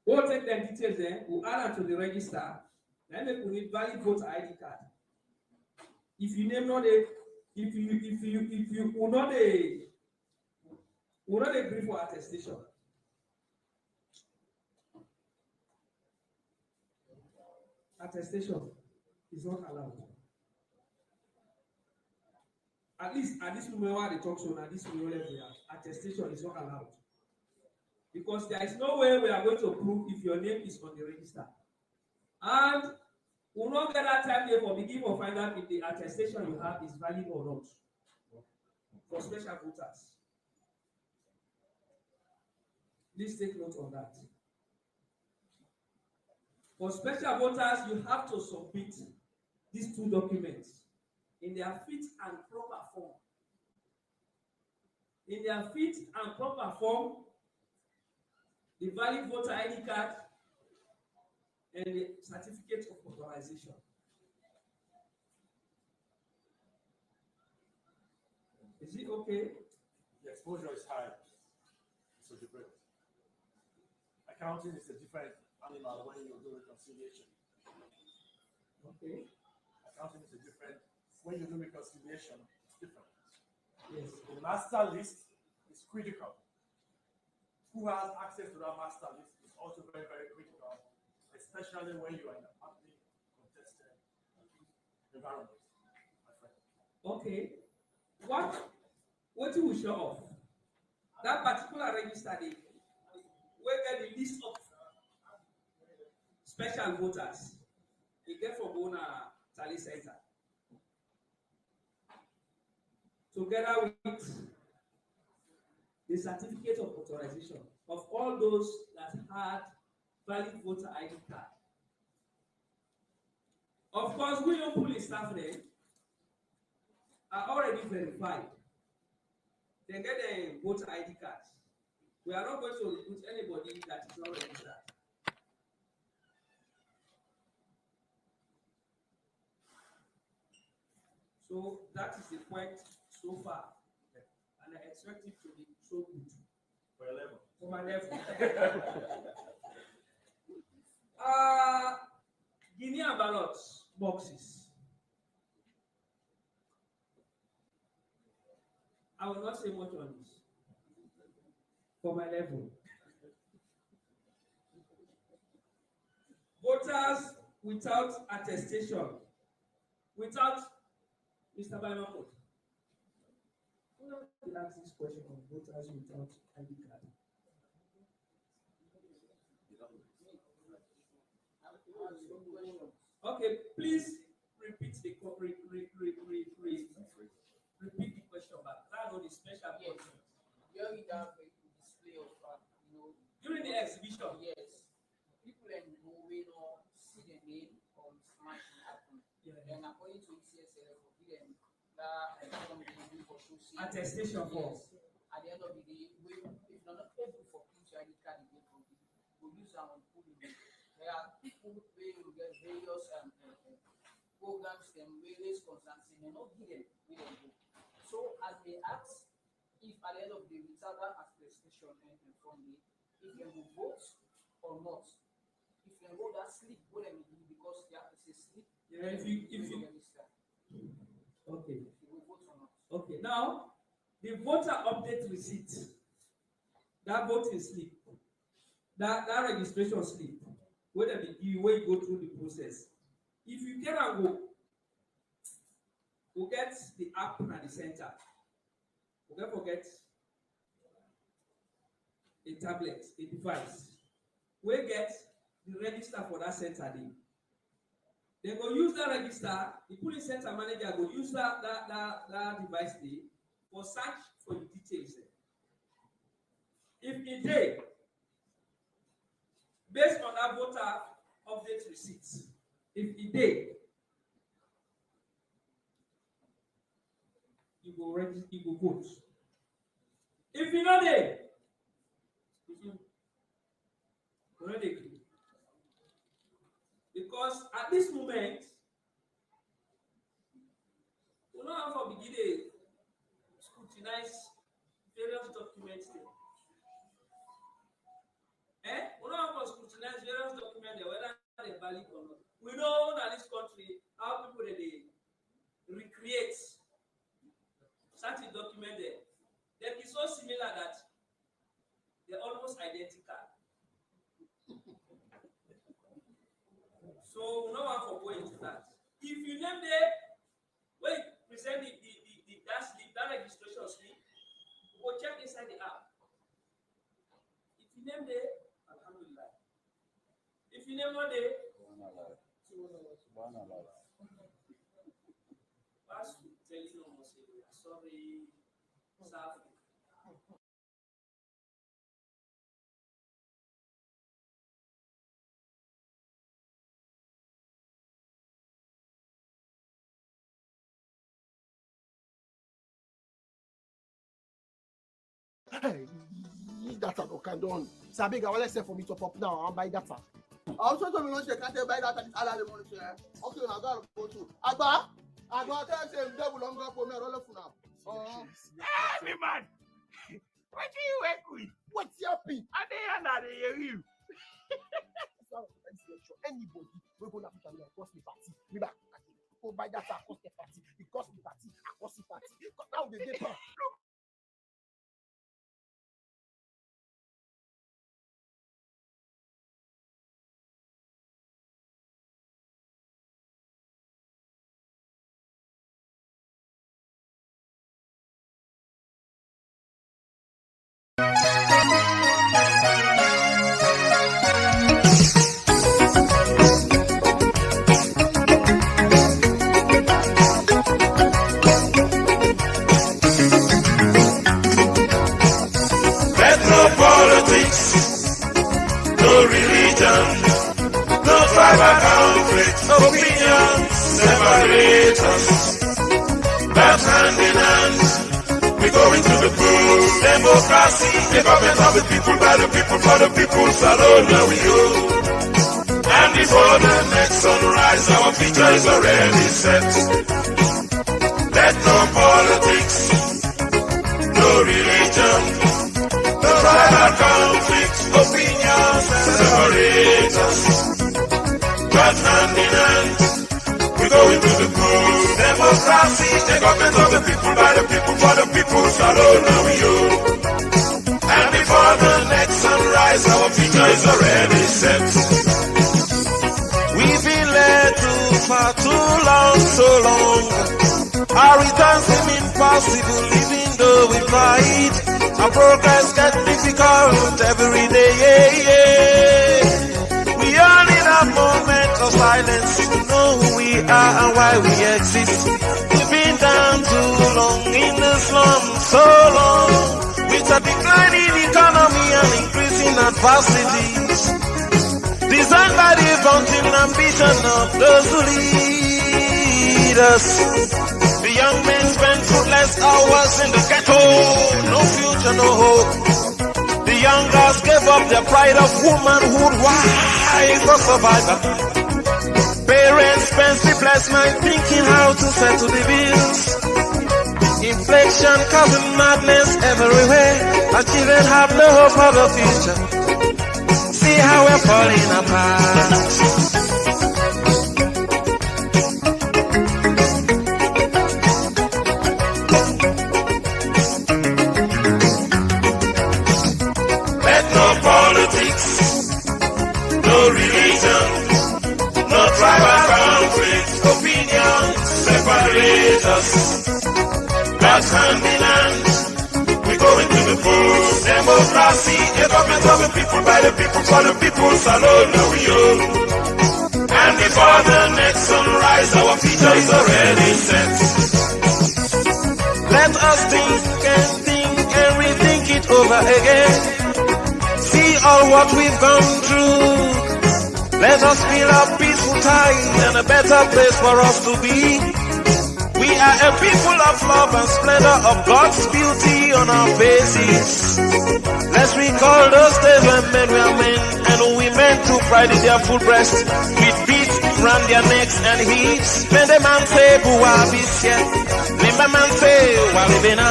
We'll take their details there, we'll add them to the register, then they will need valid voter ID card. If you name not a, if you will not agree for attestation. Attestation is not allowed. At least at this moment where they talk so at this moment attestation is not allowed. Because there is no way we are going to prove if your name is on the register. And we will not get that time there for beginning to find out if the attestation you have is valid or not. For special voters. Please take note of that. For special voters, you have to submit these 2 documents in their fit and proper form. In their fit and proper form, the valid voter ID card and the certificate of authorization. Is it okay? The exposure is high. So different. Accounting is a different animal when you do reconciliation. Okay. Accounting is a different, when you do reconciliation, it's different. Yes. The master list is critical. Who has access to that master list is also very, very critical, especially when you are in a partly contested environment, my friend. Okay. What you will show off? That particular register, where get the list of special voters, you get from Bona Tally Center. Together with the certificate of authorization of all those that had valid voter ID card. Of course, we don't pull staff there are already verified. They get a voter ID cards. We are not going to recruit anybody that is not registered. So that is the point so far, and I expect it to be so good. For your level. For my level. Guinea ballot boxes. I will not say much on this. For my level. Voters without attestation, without Mr. Bainamot. Who will ask this question of voters without ID card? Okay, please repeat the repeat the question back. That was the special question. Here we have a display of, during the exhibition. Yes, people we know see the name or smash happen. Yeah. And according to ECSL, we them that for attestation form. Yes. At the end of the day, if not able for each ID card again, we use our pooling. There are people who will get various programs and various concerns and they're not given with them. So as they ask, if at the end of the day without that attestation and from the if they will vote or not. If they vote that slip, what they do because there is a slip. Yeah, if you register. Okay. If you will vote or not. Okay. Now the voter update receipt, that voting slip, that registration slip, whether you will go through the process. If you cannot go get the app at the center. Forget a tablet, a device. We get the register for that center day. They go use that register, the police center manager go use that device day for search for the details. If a day, based on that voter update receipts, if a day, you go register, you go vote. If you know there, already, because at this moment, we don't have to begin to scrutinize various documents there. We don't have to scrutinize various documents there, whether they're valid or not. We know that this country, how people they recreate certain document there. They be so similar that they're almost identical. So we don't want to go into that. If you name them, when you present that slip, that registration slip, go check inside the app. If you name them, alhamdulillah. If you name one day, pass to tell you almost sorry, South. Hey, data no can do on. Sabega, let's say for me to pop now, I'll buy data. Also, to me, you can't buy that and allow the money. Okay, now go to Agba. Agba, tell them devil longer for me. Roll up now. Hey, man. What do you work with? What's your pin? I didn't know they hear you. Anybody we're going to put across the party. We back. Go buy that across the party. Because the party, across the party. Now they get back. Look. Opinions separate us, but hand in hand, we go into the booth. Democracy, the government of the people, by the people, for the people, salute now we go. And before the next sunrise, our future is already set. Let no politics, no religion, no tribal conflict, opinions separate us. But hand in hand, we go into the booth. Democracy, the government of the people, by the people, for the people, salute now we go. And before the next sunrise, our future is already set. We've been led too far, too long, so long. Our return seem impossible, even though we fight. Our progress gets difficult every day, We all need a moment of silence to know who we are and why we exist. We've been down too long in the slums, so long. With a declining economy and increasing adversities. Designed by the vaunting ambition of those who lead us. The young men spend fruitless hours in the ghetto. No future, no hope. The young girls gave up their pride of womanhood. Why? For survival. Parents spend sleepless nights thinking how to settle the bills. Inflation causing madness everywhere. Our children have no hope for the future. See how we're falling apart. Let no politics, no religion, no tribal conflict, opinions separate us. But hand in hand, we go into the booth. Democracy, the government of the people, by the people, for the people, salute now we go. And before the next sunrise, our future is already set. Let us think and rethink it over again. See all what we've gone through. Let us feel a peaceful time and a better place for us to be. We are a people of love and splendor of God's beauty on our faces. Let's recall those days when men were men and women took pride in their full breast with beads round their necks and hips. When the man say, Buwa bisye, Limba man say, Walibina,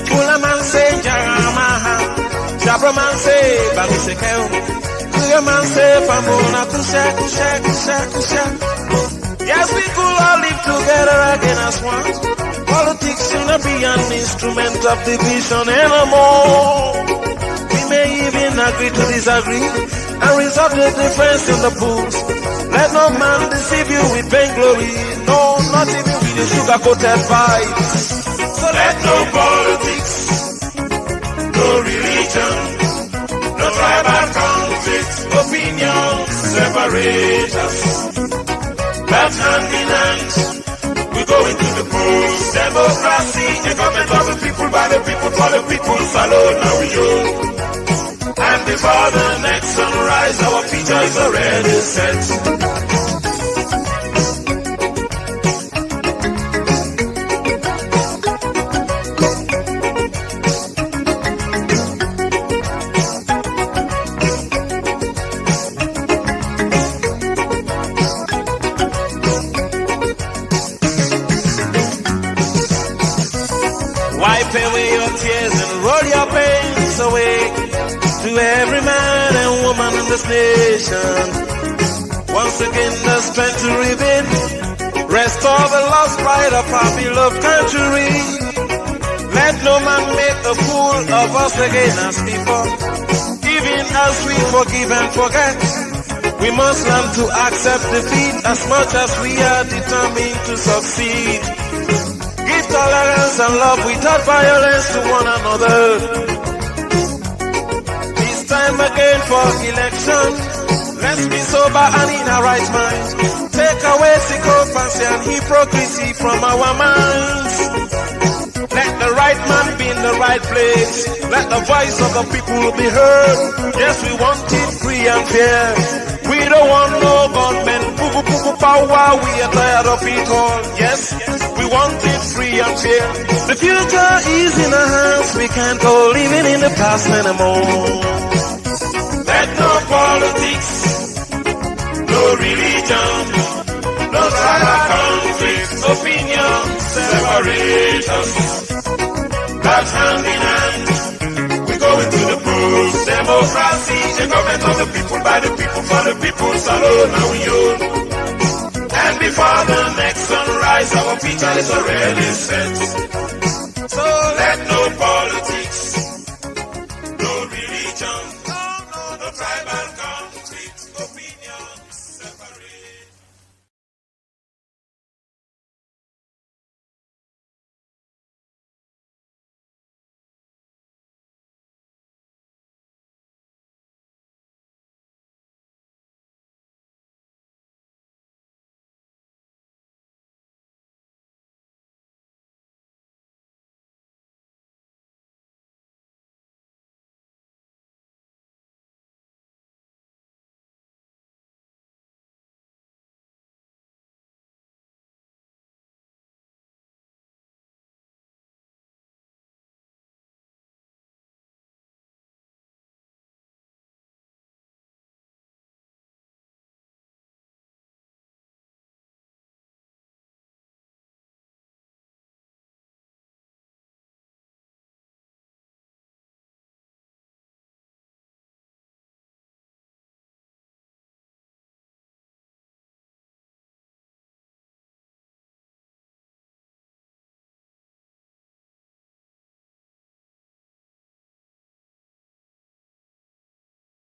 Kula man say, Jaramaha, Jabra man say, Babisekeo, Kuya man say, Famona, Kusha, Kusha, Kusha, Kusha. Yes, we could all live together again as one. Politics should not be an instrument of division anymore. We may even agree to disagree and resolve the difference in the pools. Let no man deceive you with vainglory. No, not even with the sugar-coated vibes. So let no politics, no religion, no tribal conflict, opinions separate us. But hand in hand, we go into the booth. Democracy, the government of the people, by the people, for the people, salute now we go. And before the next sunrise, our future is already set. this nation. Once again, the strength to rebuild, restore the lost pride of our beloved country. Let no man make a fool of us again as people. Even as we forgive and forget, we must learn to accept defeat as much as we are determined to succeed. Give tolerance and love without violence to one another. It's time again for election. Let's be sober and in our right mind. Take away sycophancy and hypocrisy from our minds. Let the right man be in the right place. Let the voice of the people be heard. Yes, we want it free and fair. We don't want no gunmen, boo power. We are tired of it all. Yes, we want it free and fair. The future is in our hands. We can't go living in the past anymore. Let no politics, no religion, no tribal conflict, opinion separate us. That's hand in hand. We go into the polls. Democracy, the government of the people, by the people, for the people, alone now we own. And before the next sunrise, our future is already set.